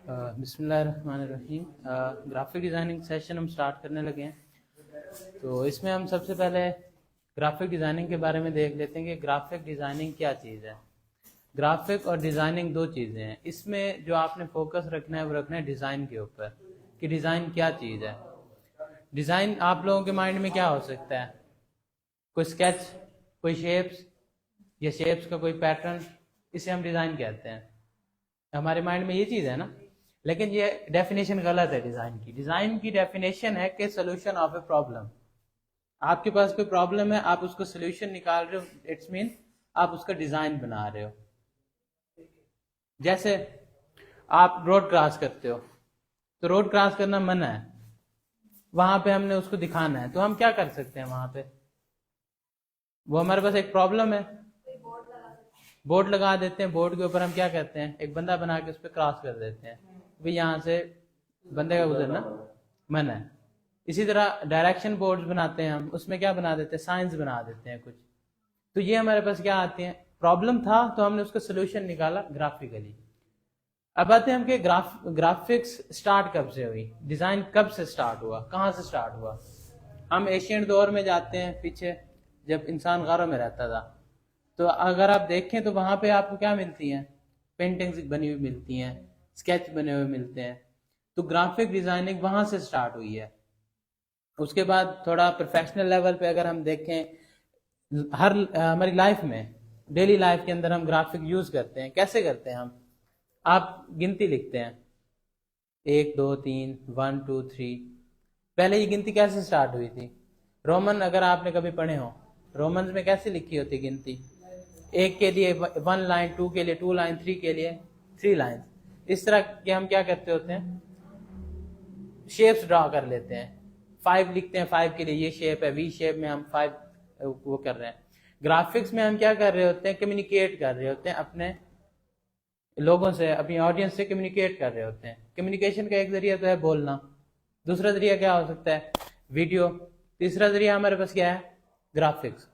बिस्मिल्लाहिर्रहमानिर्रहीम। Graphic designing session हम start करने लगे हैं। तो इसमें हम सबसे पहले ग्राफिक डिज़ाइनिंग के बारे में देख लेते हैं कि ग्राफिक डिज़ाइनिंग क्या चीज़ है। ग्राफिक और डिज़ाइनिंग दो चीज़ें हैं। इसमें जो आपने फोकस रखना है वो रखना है डिज़ाइन के ऊपर कि डिज़ाइन क्या चीज़ है। डिज़ाइन आप लोगों के माइंड में क्या हो सकता है? कोई स्केच, कोई शेप्स या शेप्स का कोई पैटर्न, इसे हम डिज़ाइन कहते हैं। हमारे माइंड में ये चीज़ है ना, लेकिन ये डेफिनेशन गलत है डिज़ाइन की। डिज़ाइन की डेफिनेशन है कि सोल्यूशन ऑफ ए प्रॉब्लम। आपके पास कोई प्रॉब्लम है, आप उसको सोल्यूशन निकाल रहे हो, इट्स मीन आप उसका डिज़ाइन बना रहे हो। जैसे आप रोड क्रॉस करते हो तो रोड क्रॉस करना मना है, वहां पे हमने उसको दिखाना है, तो हम क्या कर सकते हैं? वहां पे वो हमारे पास एक प्रॉब्लम है, बोर्ड लगा देते हैं। बोर्ड के ऊपर हम क्या करते हैं? एक बंदा बना के उस पर क्रॉस कर देते हैं, भाई यहाँ से बंदे का गुजरना मना है। इसी तरह डायरेक्शन बोर्ड्स बनाते हैं हम, उसमें क्या बना देते हैं? साइंस बना देते हैं कुछ। तो ये हमारे पास क्या आती है? प्रॉब्लम था तो हमने उसका सोल्यूशन निकाला ग्राफिकली। अब आते हैं हम कि ग्राफिक्स स्टार्ट कब से हुई, डिजाइन कब से स्टार्ट हुआ, कहाँ से स्टार्ट हुआ। हम एशियन दौर में जाते हैं पीछे, जब इंसान गारों में रहता था। तो अगर आप देखें तो वहां पे आपको क्या मिलती हैं? पेंटिंग्स बनी हुई मिलती हैं, स्केच बने हुए मिलते हैं। तो ग्राफिक डिजाइनिंग वहां से स्टार्ट हुई है। उसके बाद थोड़ा प्रोफेशनल लेवल पे अगर हम देखें, हर हमारी लाइफ में, डेली लाइफ के अंदर हम ग्राफिक यूज करते हैं। कैसे करते हैं हम? आप गिनती लिखते हैं, 1 2 3 1 2 3। पहले ये गिनती कैसे स्टार्ट हुई थी? रोमन, अगर आपने कभी पढ़े हो, रोमन्स में कैसे लिखी होती गिनती? 1 के लिए 1 लाइन, 2 के लिए 2 लाइन, 3 के लिए 3 लाइन। इस तरह के हम क्या करते होते हैं? शेप्स ड्रॉ कर लेते हैं। 5 लिखते हैं, 5 के लिए ये शेप है, वी शेप में हम 5 वो कर रहे हैं। ग्राफिक्स में हम क्या कर रहे होते हैं? कम्युनिकेट कर रहे होते हैं अपने लोगों से, अपनी ऑडियंस से कम्युनिकेट कर रहे होते हैं। कम्युनिकेशन का एक जरिया तो है बोलना, दूसरा जरिया क्या हो सकता है? वीडियो। तीसरा जरिया हमारे पास क्या है? ग्राफिक्स।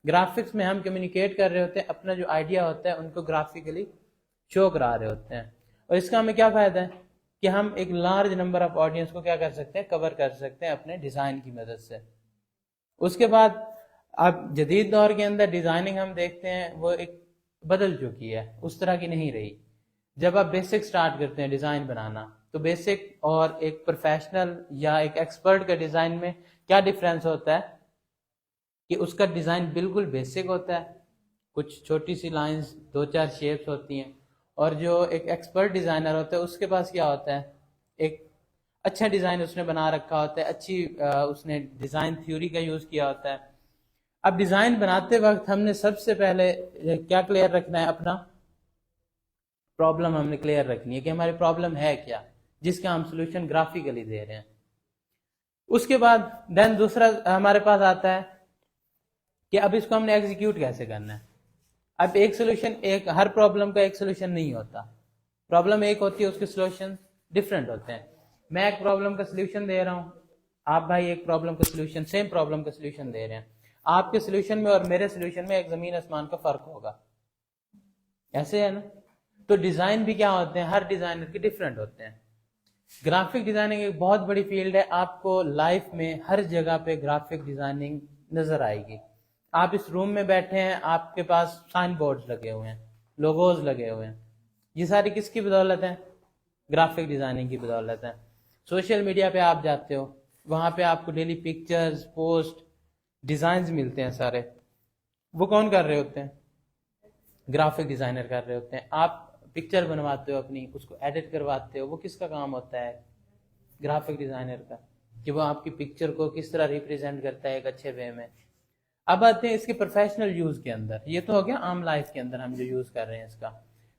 ग्राफिक्स में हम कम्युनिकेट कर रहे होते हैं, अपना जो आइडिया होता है उनको ग्राफिकली शो करा रहे होते हैं। और इसका हमें क्या फायदा है कि हम एक लार्ज नंबर ऑफ ऑडियंस को क्या कर सकते हैं? कवर कर सकते हैं अपने डिजाइन की मदद से। उसके बाद अब जदीद दौर के अंदर डिजाइनिंग हम देखते हैं वो एक बदल चुकी है, उस तरह की नहीं रही। जब आप बेसिक स्टार्ट करते हैं डिजाइन बनाना, तो बेसिक और एक प्रोफेशनल या एक एक्सपर्ट का डिजाइन में क्या डिफरेंस होता है? कि उसका डिजाइन बिल्कुल बेसिक होता है, कुछ छोटी सी लाइंस, 2-4 शेप्स होती हैं। और जो एक एक्सपर्ट डिजाइनर होता है उसके पास क्या होता है? एक अच्छा डिजाइन उसने बना रखा होता है, अच्छी उसने डिजाइन थ्योरी का यूज किया होता है। अब डिजाइन बनाते वक्त हमने सबसे पहले क्या क्लियर रखना है? अपना प्रॉब्लम हमने क्लियर रखनी है कि हमारी प्रॉब्लम है क्या, जिसका हम सोल्यूशन ग्राफिकली दे रहे हैं। उसके बाद देन दूसरा हमारे पास आता है कि अब इसको हमने एग्जीक्यूट कैसे करना है। अब एक सोल्यूशन, एक हर प्रॉब्लम का एक सोल्यूशन नहीं होता। प्रॉब्लम एक होती है, उसके सोल्यूशन डिफरेंट होते हैं। मैं एक प्रॉब्लम का सोल्यूशन दे रहा हूं, आप भाई एक प्रॉब्लम का सोल्यूशन, सेम प्रॉब्लम का सोल्यूशन दे रहे हैं। आपके सोल्यूशन में और मेरे सोल्यूशन में एक जमीन आसमान का फर्क होगा, ऐसे है ना? तो डिजाइन भी क्या होते हैं? हर डिजाइनर के डिफरेंट होते हैं। ग्राफिक डिजाइनिंग एक बहुत बड़ी फील्ड है। आपको लाइफ में हर जगह पे ग्राफिक डिजाइनिंग नजर आएगी। आप इस रूम में बैठे हैं, आपके पास साइन बोर्ड्स लगे हुए हैं, लोगोज लगे हुए हैं। ये सारी किसकी बदौलत है? ग्राफिक डिजाइनिंग की बदौलत है। सोशल मीडिया पे आप जाते हो, वहां पे आपको डेली पिक्चर्स, पोस्ट, डिजाइन मिलते हैं सारे। वो कौन कर रहे होते हैं? ग्राफिक डिजाइनर कर रहे होते हैं। आप पिक्चर बनवाते हो अपनी, उसको एडिट करवाते हो, वो किसका काम होता है? ग्राफिक डिजाइनर का, कि वो आपकी पिक्चर को किस तरह रिप्रेजेंट करता है एक अच्छे वे में। अब आते हैं इसके प्रोफेशनल यूज के अंदर। ये तो हो गया आम लाइफ के अंदर हम जो यूज कर रहे हैं इसका।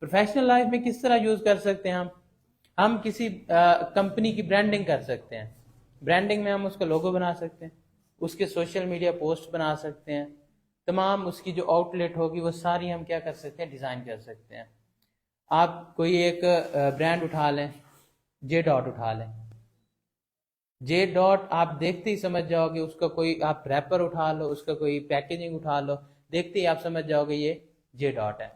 प्रोफेशनल लाइफ में किस तरह यूज कर सकते हैं हम किसी कंपनी की ब्रांडिंग कर सकते हैं। ब्रांडिंग में हम उसका लोगो बना सकते हैं, उसके सोशल मीडिया पोस्ट बना सकते हैं, तमाम उसकी जो आउटलेट होगी वो सारी हम क्या कर सकते हैं? डिजाइन कर सकते हैं। आप कोई एक ब्रांड उठा लें, जे डॉट उठा लें। जे डॉट आप देखते ही समझ जाओगे, उसका कोई आप रैपर उठा लो, उसका कोई पैकेजिंग उठा लो, देखते ही आप समझ जाओगे ये जे डॉट है।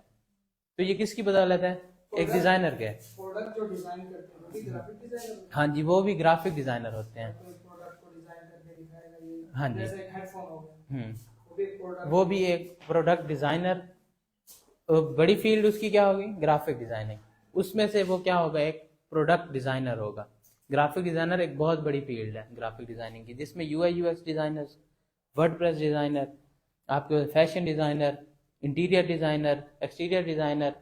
तो ये किसकी बदौलत है? एक डिजाइनर के। प्रोडक्ट जो डिजाइन करते हैं वो भी ग्राफिक डिजाइनर हाँ जी, वो भी ग्राफिक डिजाइनर होते हैं। प्रोडक्ट को डिजाइन करके दिखाएगा ये। हाँ जी। जैसे एक हेडफोन हो गया, वो भी एक प्रोडक्ट डिजाइनर। बड़ी फील्ड उसकी क्या होगी? Graphic designing. उसमें से वो क्या होगा? एक प्रोडक्ट डिजाइनर होगा। ग्राफिक डिजाइनर एक बहुत बड़ी फील्ड है ग्राफिक डिजाइनिंग की, जिसमें UI UX designers, WordPress designer, आपके fashion designer, interior designer, exterior designer,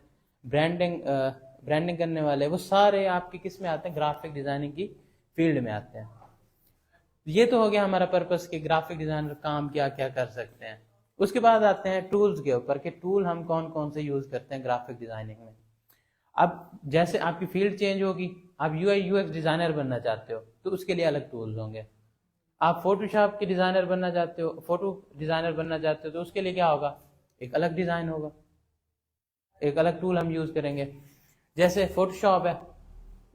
branding करने वाले, वो सारे आपके किस में आते हैं? ग्राफिक डिजाइनिंग की फील्ड में आते हैं। ये तो हो गया हमारा पर्पस कि ग्राफिक डिजाइनर काम क्या क्या कर सकते हैं। उसके बाद आते हैं टूल्स के ऊपर कि टूल हम कौन कौन से यूज करते हैं ग्राफिक डिजाइनिंग में। अब जैसे आपकी फील्ड चेंज होगी, आप यूआई यूएक्स डिजाइनर बनना चाहते हो तो उसके लिए अलग टूल्स होंगे। आप फोटोशॉप के डिजाइनर बनना चाहते हो, फोटो डिजाइनर बनना चाहते हो तो उसके लिए क्या होगा? एक अलग डिजाइन होगा, एक अलग टूल हम यूज करेंगे। जैसे फोटोशॉप है,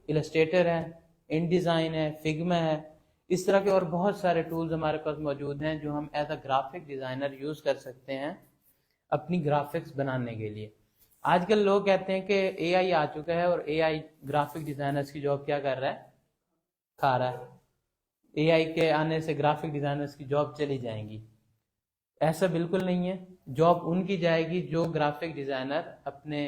इलस्ट्रेटर है, इन डिजाइन है, फिग्मा है, इस तरह के और बहुत सारे टूल्स हमारे पास मौजूद हैं जो हम as a graphic designer use कर सकते हैं अपनी ग्राफिक्स बनाने के लिए। आजकल लोग कहते हैं कि एआई आ चुका है और एआई ग्राफिक डिजाइनर्स की जॉब क्या कर रहा है? खा रहा है। एआई के आने से ग्राफिक डिजाइनर्स की जॉब चली जाएंगी। ऐसा बिल्कुल नहीं है। जॉब उनकी जाएगी जो ग्राफिक डिजाइनर अपने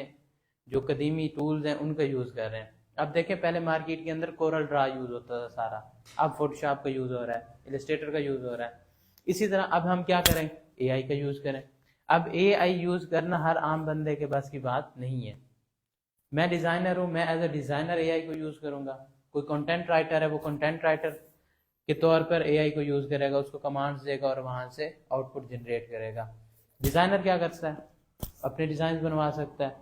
जो कदीमी टूल्स हैं उनका यूज कर रहे हैं। अब देखें, पहले मार्केट के अंदर कोरल ड्रा यूज होता था सारा, अब फोटोशॉप का यूज हो रहा है, इलस्ट्रेटर का यूज हो रहा है। इसी तरह अब हम क्या करें? एआई का यूज करें। अब एआई यूज करना हर आम बंदे के बस की बात नहीं है। मैं डिजाइनर हूं, मैं एज अ डिजाइनर एआई को यूज करूंगा। कोई कंटेंट राइटर है, वो कंटेंट राइटर के तौर पर एआई को यूज करेगा, उसको कमांड्स देगा और वहां से आउटपुट जनरेट करेगा। डिजाइनर क्या करता है? अपने डिजाइन बनवा सकता है।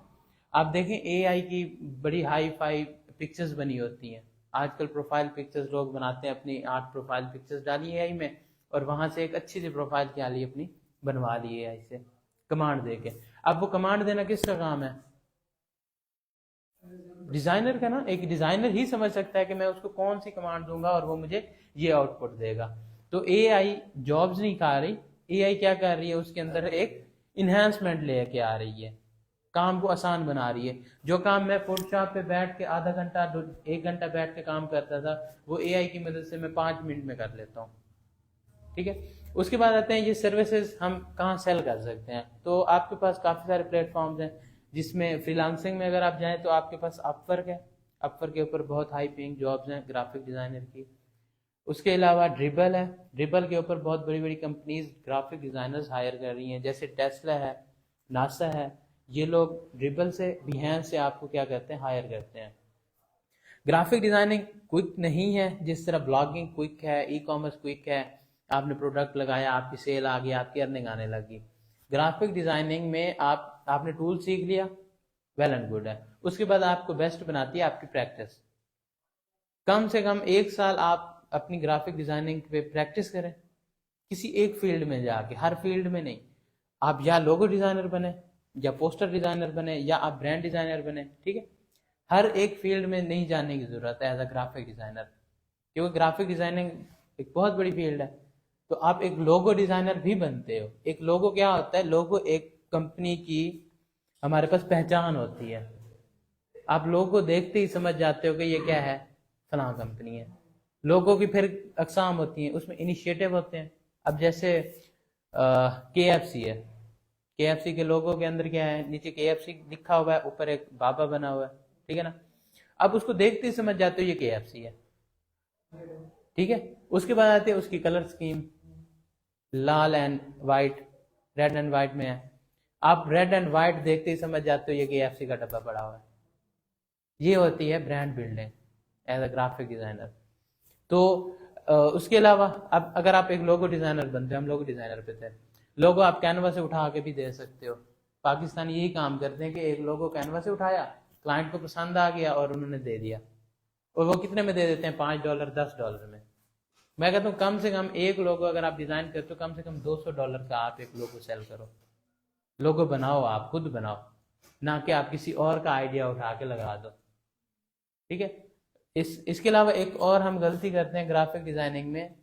आप देखें एआई की बड़ी हाई फाई पिक्चर्स बनी होती हैं आजकल। प्रोफाइल पिक्चर्स लोग बनाते हैं, अपनी आर्ट प्रोफाइल पिक्चर्स डाली एआई में और वहां से एक अच्छी सी प्रोफाइल क्या ली, अपनी बनवा ली एआई से कमांड देके। अब वो कमांड देना किसका काम है? डिजाइनर का ना। एक डिजाइनर ही समझ सकता है कि मैं उसको कौन सी कमांड दूंगा और वो मुझे ये आउटपुट देगा। तो एआई जॉब्स नहीं खा रही, एआई क्या कर रही है? उसके अंदर एक इन्हेंसमेंट लेके आ रही है, काम को आसान बना रही है। जो काम मैं फोटोशॉप पे बैठ के आधा घंटा 1 घंटा बैठ के काम करता था, वो एआई की मदद से मैं 5 मिनट में कर लेता हूँ। ठीक है। उसके बाद आते हैं ये सर्विसेज हम कहाँ सेल कर सकते हैं। तो आपके पास काफ़ी सारे प्लेटफॉर्म्स हैं, जिसमें फ्रीलांसिंग में अगर आप जाएं तो आपके पास अपवर्क है। अपवर्क के ऊपर बहुत हाई पेइंग जॉब्स हैं ग्राफिक डिज़ाइनर की। उसके अलावा ड्रिबल है। ड्रिबल के ऊपर बहुत बड़ी बड़ी कंपनीज ग्राफिक डिज़ाइनर्स हायर कर रही हैं, जैसे टेस्ला है, नासा है। ये लोग ड्रिबल से, बिहेंस से आपको क्या करते हैं? हायर करते हैं। ग्राफिक डिज़ाइनिंग क्विक नहीं है, जिस तरह ब्लॉगिंग क्विक है, ई कॉमर्स क्विक है। आपने प्रोडक्ट लगाया, आपकी सेल आ गई, आपकी अर्निंग आने लगी। ग्राफिक डिज़ाइनिंग में आपने टूल सीख लिया, वेल एंड गुड है। उसके बाद आपको बेस्ट बनाती है आपकी प्रैक्टिस। कम से कम 1 साल आप अपनी ग्राफिक डिज़ाइनिंग पे प्रैक्टिस करें, किसी एक फील्ड में जाके, हर फील्ड में नहीं। आप या लोगो डिज़ाइनर बने, या पोस्टर डिज़ाइनर बने, या आप ब्रांड डिज़ाइनर बने। ठीक है। हर एक फील्ड में नहीं जाने की ज़रूरत है एज अ ग्राफिक डिज़ाइनर, क्योंकि ग्राफिक डिज़ाइनिंग एक बहुत बड़ी फील्ड है। तो आप एक लोगो डिज़ाइनर भी बनते हो। एक लोगो क्या होता है? लोगो एक कंपनी की हमारे पास पहचान होती है। आप लोगो देखते ही समझ जाते हो कि ये क्या है? फलां कंपनी है। लोगों की फिर अकसाम होती हैं, उसमें इनिशिएटिव होते हैं। अब जैसे KFC है, KFC के लोगों के अंदर क्या है? नीचे KFC लिखा हुआ है, ऊपर एक बाबा बना हुआ है। ठीक है ना। अब उसको देखते ही समझ जाते हो ये KFC है। ठीक है। उसके बाद आते हैं उसकी colour scheme, Lal and white, red and white में है। आप रेड एंड वाइट देखते ही समझ जाते हो ये KFC का डब्बा पड़ा हुआ है। ये होती है brand building as a graphic designer. तो उसके अलावा अब अगर आप एक लोगो डिजाइनर बनते हो, हम लोगो डिजाइनर पे थे, लोगो आप कैनवा से उठा के भी दे सकते हो। पाकिस्तानी यही काम करते हैं कि एक लोगो कैनवा से उठाया, क्लाइंट को पसंद आ गया और उन्होंने दे दिया। और वो कितने में दे देते हैं? $5 $10 में। मैं कहता हूँ कम से कम एक लोगो अगर आप डिजाइन करते हो, कम से कम $200 का आप एक लोगो सेल करो। लोगो बनाओ, आप खुद बनाओ, ना कि आप किसी और का आइडिया उठा के लगा दो। ठीक है। इसके अलावा एक और हम गलती करते हैं ग्राफिक डिजाइनिंग में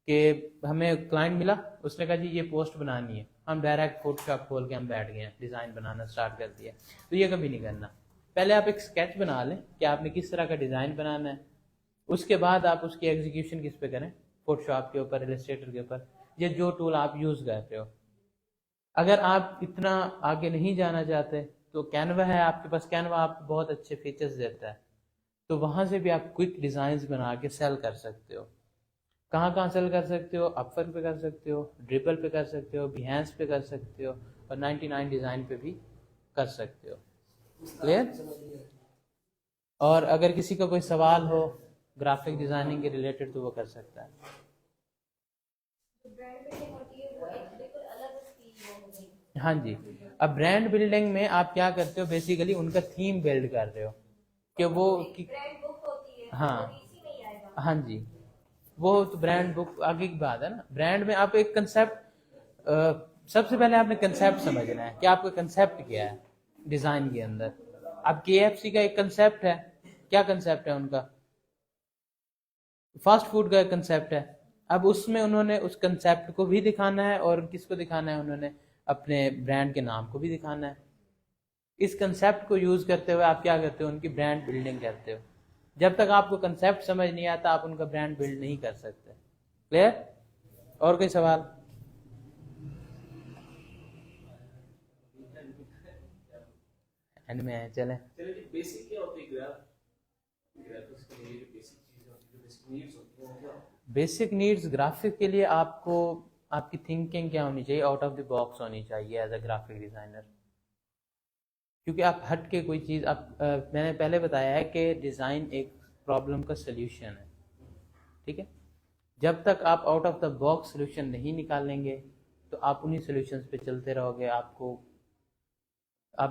कि हमें क्लाइंट मिला, उसने कहा जी ये पोस्ट बनानी है, हम डायरेक्ट फोटोशॉप खोल के हम बैठ गए हैं, डिजाइन बनाना स्टार्ट कर दिया। तो ये कभी नहीं करना। पहले आप एक स्केच बना लें कि आपने किस तरह का डिज़ाइन बनाना है, उसके बाद आप उसकी एग्जीक्यूशन किस पे करें, फोटोशॉप के ऊपर, इलस्ट्रेटर के ऊपर, या जो टूल आप यूज़ कर रहे हो। अगर आप इतना आगे नहीं जाना चाहते तो कैनवा है आपके पास, कैनवा आपको बहुत अच्छे फीचर्स देता है, तो वहाँ से भी आप क्विक डिज़ाइंस बना के सेल कर सकते हो। कहाँ कहाँ सेल कर सकते हो, अपवर्क पे कर सकते हो, ड्रिबल पे कर सकते हो, बिहेंस पे कर सकते हो, और 99 डिज़ाइन पे भी कर सकते हो। क्लियर? और अगर किसी का कोई सवाल हो ग्राफिक डिज़ाइनिंग के रिलेटेड तो वो कर सकता है। हाँ जी, अब ब्रांड बिल्डिंग में आप क्या करते हो, बेसिकली उनका थीम बिल्ड कर रहे हो कि वो हाँ हाँ जी, वो तो ब्रांड बुक आगे की बात है ना। ब्रांड में आप एक कंसेप्ट, सबसे पहले आपने कंसेप्ट समझना है कि आपका कंसेप्ट क्या है डिज़ाइन के अंदर। अब KFC का एक कंसेप्ट है, क्या कंसेप्ट है उनका, फास्ट फूड का कंसेप्ट है। अब उसमें उन्होंने उस कंसेप्ट को भी दिखाना है और किसको दिखाना है, उन्होंने अपने ब्रांड के नाम को भी दिखाना है। इस कंसेप्ट को यूज करते हुए आप क्या करते हो, उनकी ब्रांड बिल्डिंग करते हो। जब तक आपको कंसेप्ट समझ नहीं आता आप उनका ब्रांड बिल्ड नहीं कर सकते। क्लियर? और कोई सवाल? एंड में है, चले। चलिए बेसिक क्या होती है ग्राफिक्स के लिए, बेसिक चीजें होती है, बेसिक नीड्स होती हैं क्या? बेसिक नीड्स ग्राफिक के लिए आपको, आपकी थिंकिंग क्या होनी चाहिए, आउट ऑफ द बॉक्स होनी चाहिए एज अ ग्राफिक डिजाइनर। क्योंकि आप हट के कोई चीज़ आप मैंने पहले बताया है कि डिज़ाइन एक प्रॉब्लम का सल्यूशन है, ठीक है। जब तक आप out of the box solution नहीं निकालेंगे तो आप उन्हीं सॉल्यूशंस पे चलते रहोगे, आप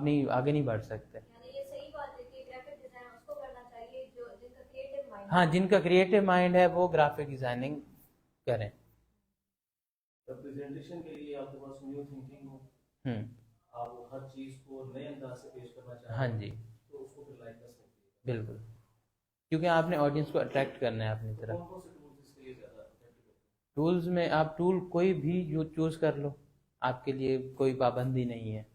नहीं आगे नहीं बढ़ सकते। ये सही बात है कि ग्राफिक डिजाइन उसको करना चाहिए जो जिनका क्रिएटिव माइंड हाँ, जिनका क्रिएटिव माइंड है वो ग्राफिक डिजाइनिंग करें। प्रेजेंटेशन के लिए आपके पास न्यू थिंकिंग हो, आप हर चीज को नए अंदाज से पेश करना चाहते हैं, हाँ जी, तो उसको फिर लाइकनेस मिलती है। बिल्कुल, क्योंकि आपने ऑडियंस को अट्रैक्ट करना है अपनी तरफ। कौन से टूल्स इसके लिए ज्यादा effective होते हैं? टूल्स में आप टूल कोई भी चूज कर लो, आपके लिए कोई पाबंदी नहीं है।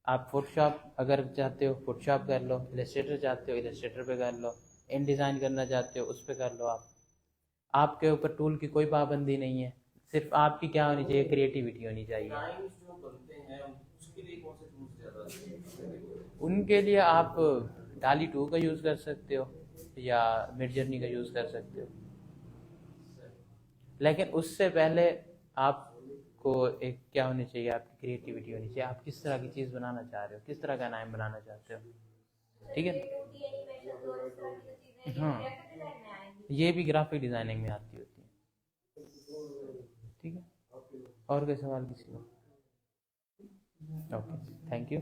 आप फोटोशॉप अगर चाहते हो फोटोशॉप कर लो, इलस्ट्रेटर चाहते हो इलस्ट्रेटर पे कर लो, इन डिज़ाइन करना चाहते हो उस पे कर लो। आपके ऊपर टूल की कोई पाबंदी नहीं है, सिर्फ आपकी क्या होनी चाहिए, क्रिएटिविटी होनी चाहिए। डिजाइन्स जो बनते हैं उसके लिए कौन से टूल्स ज्यादा अच्छे हैं? उनके लिए आप डाली 2 का यूज़ कर सकते हो या मिडजर्नी का यूज़ कर सकते हो, लेकिन उससे पहले आपको एक क्या होनी चाहिए, आपकी क्रिएटिविटी होनी चाहिए। आप किस तरह की चीज़ बनाना चाह रहे हो, किस तरह का नाम बनाना चाहते हो, ठीक है। हाँ, ये भी ग्राफिक डिज़ाइनिंग में आती होती है, ठीक है। और कोई सवाल किसी को? Okay, thank you.